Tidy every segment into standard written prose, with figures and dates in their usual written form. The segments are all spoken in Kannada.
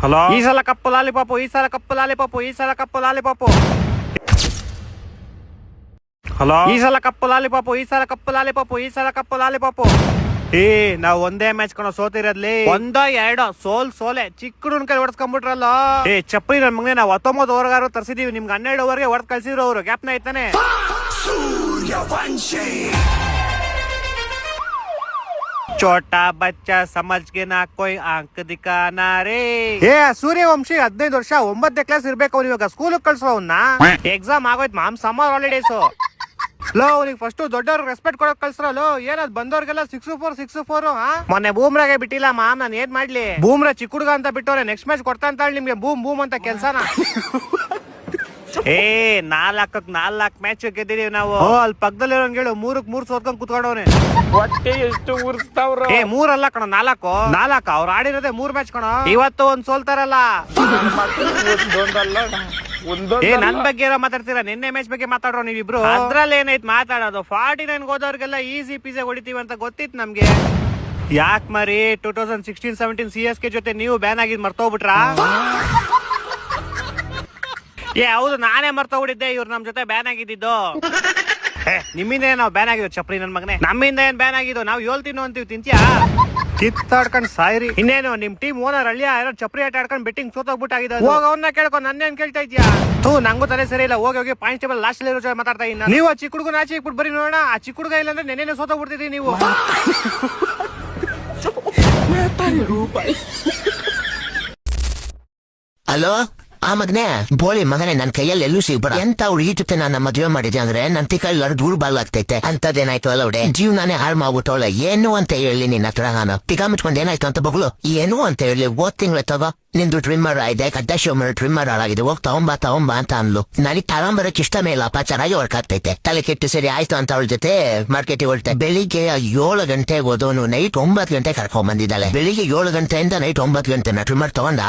ಹಲೋ, ಈ ಸಲ ಕಪ್ಪು ಲಾಲಿಪಾಪು, ಈ ಸಲ ಕಪ್ಪು ಲಾಲಿಪಾಪು, ಈ ಸಲ ಕಪ್ಪು ಲಾಲಿಪಾಪು. ಹಲೋ, ಈ ಸಲ ಕಪ್ಪು ಲಾಲಿಪಾಪು, ಈ ಸಲ ಕಪ್ಪು ಲಾಲಿಪಾಪು, ಈ ಸಲ ಕಪ್ಪು ಲಾಲಿಪಾಪು. ನಾವ್ ಒಂದೇ ಮ್ಯಾಚ್ ಕಣೋ ಸೋತಿರೋದ್ಲಿ, ಒಂದೋ ಎರಡೋ ಸೋಲೆ ಚಿಕ್ಕ ಹುಡುಗನ ಕೈ ಹೊಡ್ಸ್ಕೊಂಡ್ಬಿಟ್ರಲ್ಲ. ಚಪ್ಪರಿ ನನ್ ಮಗನೇ, ನಾವ್ 19 ಓವರ್ಗಾರು ತರ್ಸಿದೀವಿ, ನಿಮ್ಗೆ 12 ಓವರ್ಗೆ ಹೊಡೆದ್ ಕಳ್ಸಿದ್ರು ಅವ್ರು. ಗ್ಯಾಪ್ನ ಐತಾನೆ. ಚೋಟಾ ಬಚ್ಚಾ ಸಮಜ್ಗೆ ನಾ ಕೊಯ್ ಅಂಕ ದಿಕ್ಕಾನಾ ರೇ. ಸೂರ್ಯವಂಶಿ 15 ವರ್ಷ 9ನೇ ಕ್ಲಾಸ್ ಇರ್ಬೇಕು ಅವ್ನು. ಇವಾಗ ಸ್ಕೂಲ್ ಕಳ್ಸೋ ಅವ್ನ. ಎಕ್ಸಾಮ್ ಆಗೋಯ್ತು ಮಾಮ್, ಸಮ್ಮರ್ ಹಾಲಿಡೇಸ್. ಲೋ, ಅವ್ನಿಗೆ ಫಸ್ಟ್ ದೊಡ್ಡವ್ರಿಗೆ ರೆಸ್ಪೆಕ್ಟ್ ಕೊಡಕ್ ಕಳ್ಸ್ರಲ್ಲೋ. ಏನದ್ ಬಂದವ್ರಿಗೆಲ್ಲ 6-4 ಮೊನ್ನೆ ಬೂಮ್ರಾಗೆ ಬಿಟ್ಟಿಲ್ಲ ಮಾಮ್, ನಾನು ಏನ್ ಮಾಡ್ಲಿ? ಬೂಮ್ರಾ ಚಿಕ್ಕ ಹುಡುಗ ಅಂತ ಬಿಟ್ಟವ್ರೆ, ನೆಕ್ಸ್ಟ್ ಮ್ಯಾಚ್ ಕೊಡ್ತಾ ಅಂತ ನಿಮ್ಗೆ ಬೂಮ್ ಬೂಮ್ ಅಂತ ಕೆಲ್ಸನ. 4 ಮ್ಯಾಚ್ ಗೆದ್ದಿದೀವಿ ನಾವು. ಅಲ್ಲಿ ಪಕ್ಕದಲ್ಲಿರೋನ್ ಹೇಳು 3-3 ಸೋತ್ಕೊಂಡ್ ಕುತ್ಕೊಂಡವ್ನೆ. ಹೊಟ್ಟೆ ಎಷ್ಟು ಉರ್ಸ್ತಾವ್ರ? 3 ಅಲ್ಲ ಕಣ, 4 ಅವ್ರು ಆಡಿರೋದೇ 3 ಮ್ಯಾಚ್ ಕಣ. ಇವತ್ತು ಒಂದ್ ಸೋಲ್ತಾರಲ್ಲ. ನನ್ ಬಗ್ಗೆ ಮಾತಾಡ್ತೀರಾ? ನಿನ್ನೆ ಮ್ಯಾಚ್ ಬಗ್ಗೆ ಮಾತಾಡ್ರೋ ನೀವಿಬ್ರು. ಅದ್ರಲ್ಲಿ ಏನೈತ್ ಮಾತಾಡೋದು? 49 ಹೋದವ್ರಿಗೆಲ್ಲ ಈಸಿ ಪಿಜೆ ಹೊಡಿತೀವಿ ಅಂತ ಗೊತ್ತಿತ್ತು ನಮ್ಗೆ. ಯಾಕ್ ಮರಿ 2016-17 CSK ಜೊತೆ ನೀವು ಬ್ಯಾನ್ ಆಗಿದ್ ಮರ್ತೋಗ್ಬಿಟ್ರಾ? ಹೌದು, ನಾನೇ ಮರ್ತೋಗ್ಬಿಟ್ಟಿದ್ದೆ ಇವ್ರು ನಮ್ ಜೊತೆ ಬ್ಯಾನ್ ಆಗಿದ್ದು. ನಿಮ್ಮಿಂದ ನಾವ್ ಬ್ಯಾನ್ ಆಗಿದ್ವಿ ಚಪ್ರಿ ನನ್ ಮಗನೇ. ನಮ್ಮಿಂದ ಏನ್ ಬ್ಯಾನ್ ಆಗಿದ್ದು? ನಾವ್ 7 ತಿನ್ನು ಅಂತೀವಿ, ತಿಂತ್ಯಾ? ಕಿತ್ತಾಡ್ಕೊಂಡ್ ಸಾಯ್ರಿ. ಇನ್ನೇನು ನಿಮ್ ಟೀಮ್ ಓನರ್ ಹಳ್ಳಿಯ ಯಾರೋ ಚಪ್ರಿ ಆಟ ಆಡ್ಕೊಂಡ್ ಬೆಟ್ಟಿಂಗ್ ಸೋತೋಗ್ಬಿಟ್ಟಾಗಿದೆ. ಹೋಗ ಅವ್ನ ಕೇಳ್ಕೊಂಡ್ ನನ್ನೇನ್ ಕೇಳ್ತಾ ಇದ್ಯಾ? ನಂಗೂ ತಲೆ ಸರಿ ಇಲ್ಲ. ಹೋಗಿ ಪಾಯಿಂಟ್ ಟೇಬಲ್ ಲಾಸ್ಟ್ ಇರೋ ಮಾತಾಡ್ತಾ ಇನ್ನ. ನೀವು ಆ ಚಿಕ್ಕ ಹುಡುಗನ ಆಚೆ ಇಕ್ಬಿಟ್ಟು ಬರೀ ನೋಡೋಣ. ಆ ಚಿಕ್ಕ ಹುಡುಗ ಇಲ್ಲ ಅಂದ್ರೆ ನೆನ್ನೆ ಸೋತೋಗ್ಬಿಡ್ತಿದ್ರಿ ನೀವು. ಹಲೋ, ಆ ಮಗನೇ ಬೋಳಿ ಮಗನೇ, ನನ್ ಕೈಯಲ್ಲಿ ಎಲ್ಲೂ ಸಿಗ್ಬೇಡ. ಎಂತ ಅವ್ಳು ಈ ಜೊತೆ ನನ್ನ ಮದುವೆ ಮಾಡಿದೆ ಅಂದ್ರೆ ನನ್ ತಿಕ್ಕಲ್ಲಿ ದೂರ ಬಾಗ್ಲಾಗ್ತೈತೆ. ಅಂತದೇನಾಯ್ತು ಅಲ್ಲ ಅವಡೆ, ಜೀವನಾನೇ ಹಾಳು ಮಾಡ್ಬಿಟ್ಟವಳೆ. ಏನು ಅಂತ ಹೇಳಿ ನಿನ್ನ ಹತ್ರ ನಾನು ತಿಕ್ಕ ಮುಚ್ಕೊಂಡು ಏನಾಯ್ತು ಅಂತ ಬಗ್ಲು. ಏನು ಅಂತ ಹೇಳಿ, ಓದ್ ತಿಂಗಳ ತಗೋ ನಿಂದು ಟ್ರಿಮ್ಮರ್ ಆಯ್ದೆ, ಕಡ್ಡ ಶಿವಮರ್ ಟ್ರಿಮ್ಮರ್ ಹಾಳಾಗಿದೆ, ಹೋಗ್ ತಗೊಂಬಾ ಅಂತ ಅನ್ಲು. ನನಗೆ ತಗೊಂಬರಕ್ ಇಷ್ಟ ಮೇಲಪ್ಪ, ಚೆನ್ನಾಗಿ ಹೊಡ್ಕಾಗ್ತೈತೆ. ತಲೆ ಕೆಟ್ಟು ಸರಿ ಆಯ್ತು ಅಂತ ಅವಳ ಜೊತೆ ಮಾರ್ಕೆಟಿಗೆ ಹೊರಟೆ. ಬೆಳಿಗ್ಗೆ 7 ಗಂಟೆಗೆ ಹೋದವನು ನೈಟ್ 9 ಗಂಟೆ ಕರ್ಕೊಂಡ್ ಬಂದಿದ್ದಾಳೆ. ಬೆಳಿಗ್ಗೆ 7 ಗಂಟೆಯಿಂದ ನೈಟ್ 9 ಗಂಟೆ ಟ್ರಿಮ್ಮರ್ ತಗೊಂಡ.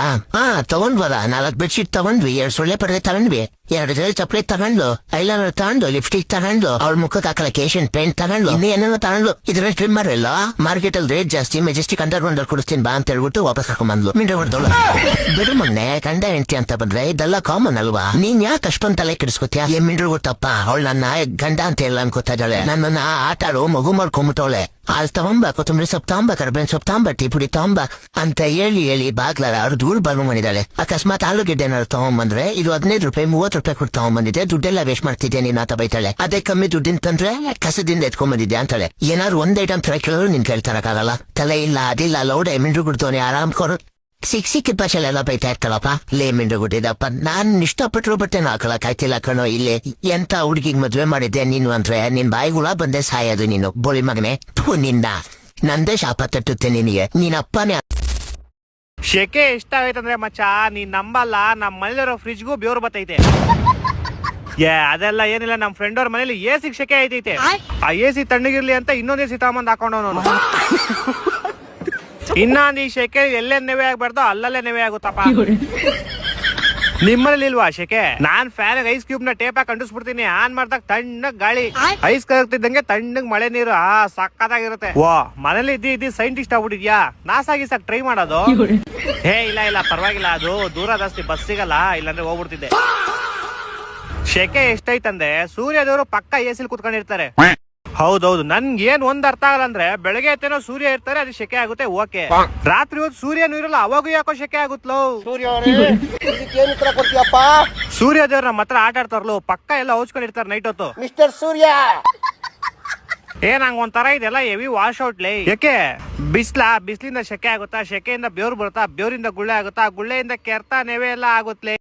ತಗೊಂಡ್ವಲ್ಲ, 4 ಬೆಡ್ಶೀಟ್ ತಗೊಂಡ್ವಿ, 2 ಸೊಳ್ಳೆ ಪರದೆ ತಗೊಂಡ್ವಿ, 2 ಜೊತೆ ಚಪ್ಪಲಿ ತಗೊಂಡ್ಲು, ಐಲೈನರ್ ತಗೊಂಡು, ಲಿಪ್ಸ್ಟಿಕ್ ತಗೊಂಡ್ಲು, ಅವ್ಳ ಮುಖಕ್ಕೆ ಹಾಕಲಕ್ಕೆ ಏಷಿಯನ್ ಪೇಂಟ್ ತಗೊಂಡ್ಲು, ಇನ್ನೇನೋ ತಗೊಂಡ್ಲು. ಇದ್ರ ಟ್ರಿಮ್ಮರ್ ಇಲ್ಲ, ಮಾರ್ಕೆಟ್ ಅಲ್ಲಿ ರೇಟ್ ಜಾಸ್ತಿ, ಮೆಜೆಸ್ಟಿಕ್ ಅಂಡರ್ ಕೊಡಿಸ್ತೀನಿ ಬಾ ಅಂತ ಹೇಳ್ಬಿಟ್ಟು ವಾಪಸ್ ಕರ್ಕೊಂಡ್ ಬಂದ್ಲು. ಮಿಂಡ್ರೆ ಹೊಡೆದವಳು. ಬಿಡು ಮೊನ್ನೆ ಗಂಡ ಹೆಂಡತಿ ಅಂತ ಬಂದ್ರೆ ಇದೆಲ್ಲ ಕಾಮನ್ ಅಲ್ವಾ? ನೀನ್ ಯಾಕೆ ಅಷ್ಟೊಂದ್ ತಲೆ ಕೆಡಿಸ್ಕೊತ್ಯಾ? ಏನ್ ಮಿಂಡ್ರು ಗೊತ್ತಪ್ಪ, ಅವಳು ನನ್ನ ಗಂಡ ಅಂತ ಎಲ್ಲ ಅನ್ಕೋತಾ ಇದ್ದಾಳೆ. ನನ್ನನ್ನ ಆಟ ಆಡೋ ಮಗು ಮಾಡ್ಕೊಂಬಿಟ್ಟವಳೆ. ಹಾಲ್ ತಗೊಂಬ, ಕೊತ್ತಂಬರಿ ಸೊಪ್ಪು ತಗೊಂಬ, ಕರ್ಬೇವಿನ ಸೊಪ್ಪು ತಗೊಂಬ, ಟೀ ಪುಡಿ ತಗೊಂಬ ಅಂತ ಹೇಳಿ ಬಾಗ್ಲಾರ ಅವ್ರು ದೂರ ಬಂದು ಮಾಡಿದಾಳೆ. ಅಕಸ್ಮಾತ್ ಆಲೂಗೆಡ್ಡೆ ಏನಾದ್ರು ತಗೊಂಬಂದ್ರೆ ಇದು 15 ರೂಪಾಯಿ 30 ರೂಪಾಯಿ ಕೊಟ್ಟು ತಗೊಂಬಂದಿದ್ದೆ, ದುಡ್ಡೆಲ್ಲ ವೇಸ್ಟ್ ಮಾಡ್ತಿದ್ದೆ ನೀನ್ ಅಂತ ಬೈತಾಳೆ. ಅದೇ ಕಮ್ಮಿ ದುಡ್ಡಿನ ತಂದ್ರೆ ಕಸದಿಂದ ಎತ್ಕೊಂಡ್ಬಂದಿದ್ದೆ ಅಂತಾಳೆ. ಏನಾದ್ರು ಒಂದ್ ಐಟಮ್ ತರ ಕೇಳೋರು ನಿನ್ ಕೇಳ್ತಾರಕ್ಕಾಗಲ್ಲ. ತಲೆ ಇಲ್ಲ ಅದಿಲ್ಲ ಲೌಡೆ ಮಿಂಡ್ರು ಗುಡ್ತವನೆ ಆರಾಮ್ ಕೊರು. ಸಿಕ್ಕಿದ ಭಾಷೆಲೆಲ್ಲ ಬೈತಾ ಇರ್ತಾಳಪ್ಪ. ಲೇ ಮಿಂಡ್ರು ಗುಡ್ಡಿದಪ್ಪ, ನಾನ್ ಇಷ್ಟಪಟ್ಟರು ಬಟ್ಟೆನ ಹಾಕಳಕ್ ಆಯ್ತಿಲ್ಲ ಕಣೋ. ಇಲ್ಲೇ ಎಂತ ಹುಡುಗಿಗ್ ಮದ್ವೆ ಮಾಡಿದ್ದೆ ನೀನು ಅಂದ್ರೆ ನಿನ್ ಬಾಯಿಗುಳ ಬಂದೆ ಸಾಯೋದು ನೀನು ಬೋಳಿ ಮಗನೆ. ನಿನ್ನ ನಂದೇ ಶಾಪ ತಟ್ಟುತ್ತೆ ನಿನಗೆ, ನೀನಪ್ಪನೇ. ಶೆಕೆ ಇಷ್ಟ ಆಯ್ತಂದ್ರೆ ಮಚ್ಚ ನೀನ್ ನಂಬಲ್ಲ, ನಮ್ ಮನೇಲಿರೋ ಫ್ರಿಜ್ಗೂ ಬೆವ್ರು ಬತ್ತೈತೆ. ಅದೆಲ್ಲ ಏನಿಲ್ಲ, ನಮ್ ಫ್ರೆಂಡ್ ಅವ್ರ ಮನೇಲಿ AC ಶೆಕೆ ಐತೈತೆ. ಆ AC ತಣ್ಣಗಿರ್ಲಿ ಅಂತ ಇನ್ನೊಂದ್ AC ತಗೊಂಬಂದ್ ಹಾಕೊಂಡವನು. ಇನ್ನೊಂದ್ ಈ ಶೆಕೆ ಎಲ್ಲೇ ನೆವೆ ಆಗ್ಬಾರ್ದು ಅಲ್ಲಲ್ಲೇ ನೆವೆ ಆಗುತ್ತಪ್ಪ. ನಿಮ್ಮಲ್ಲಿ ಇಲ್ವಾ ಶೆಕೆ? ನಾನ್ ಫ್ಯಾನ್ ಐಸ್ ಕ್ಯೂಬ್ ನ ಟೇಪ್ ಹಾಕಿ ಅಂಟಿಸ್ಬಿಡ್ತೀನಿ. ಆನ್ ಮಾಡ್ದಾಗ ತಣ್ಣಗ್ ಗಾಳಿ, ಐಸ್ ಕರಗ್ತಿದ್ದಂಗೆ ತಣ್ಣಗ್ ಮಳೆ ನೀರು. ಸಕ್ಕತ್ತಾಗಿರುತ್ತೆ. ಮನೇಲಿ ಇದ್ದಿ ಸೈಂಟಿಸ್ಟ್ ಆಗ್ಬಿಟ್ಟಿದ್ಯಾ? ನಾಸಾಗಿಸಾಕ್ ಟ್ರೈ ಮಾಡೋದು? ಇಲ್ಲ ಪರವಾಗಿಲ್ಲ, ಅದು ದೂರ ಜಾಸ್ತಿ ಬಸ್ ಸಿಗಲ್ಲ, ಇಲ್ಲಾಂದ್ರೆ ಹೋಗ್ಬಿಡ್ತಿದ್ದೆ. ಶೆಕೆ ಎಷ್ಟೈತಂದ್ರೆ ಸೂರ್ಯದವರು ಪಕ್ಕ AC ಕುತ್ಕೊಂಡಿರ್ತಾರೆ. ಹೌದೌದು, ನನ್ಗೆ ಏನ್ ಒಂದ್ ಅರ್ಥ ಆಗಲ್ಲ ಅಂದ್ರೆ, ಬೆಳಗ್ಗೆ ಎತ್ತೇನೋ ಸೂರ್ಯ ಇರ್ತಾರೆ, ಅದು ಶೆಕೆ ಆಗುತ್ತೆ, ಓಕೆ. ರಾತ್ರಿ ಹೊತ್ತು ಸೂರ್ಯನೂ ಇರಲ್ಲ, ಅವಾಗೂ ಯಾಕೋ ಶೆಕೆ ಆಗುತ್ತಲೋ. ಸೂರ್ಯ ದೇವ್ರ ನಮ್ಮ ಹತ್ರ ಆಟ ಆಡ್ತಾರಲ್ಲ, ಪಕ್ಕ ಎಲ್ಲ ಹೋಚ್ಕೊಂಡಿರ್ತಾರೆ ನೈಟ್ ಹೊತ್ತು. ಮಿಸ್ಟರ್ ಸೂರ್ಯ ನಂಗ್ ಒಂಥರ ಇದೆಲ್ಲ ಹೆವಿ ವಾಶ್ ಔಟ್ಲೇ. ಯಾಕೆ? ಬಿಸ್ಲಿಂದ ಶೆಕೆ ಆಗುತ್ತಾ, ಶೆಕೆಯಿಂದ ಬೆವ್ರು ಬರುತ್ತಾ, ಬೆವ್ರಿಂದ ಗುಳ್ಳೆ ಆಗುತ್ತಾ, ಗುಳ್ಳೆಯಿಂದ ಕೆರ್ತಾ ನೆವೆ ಎಲ್ಲ ಆಗುತ್ತಲೇ.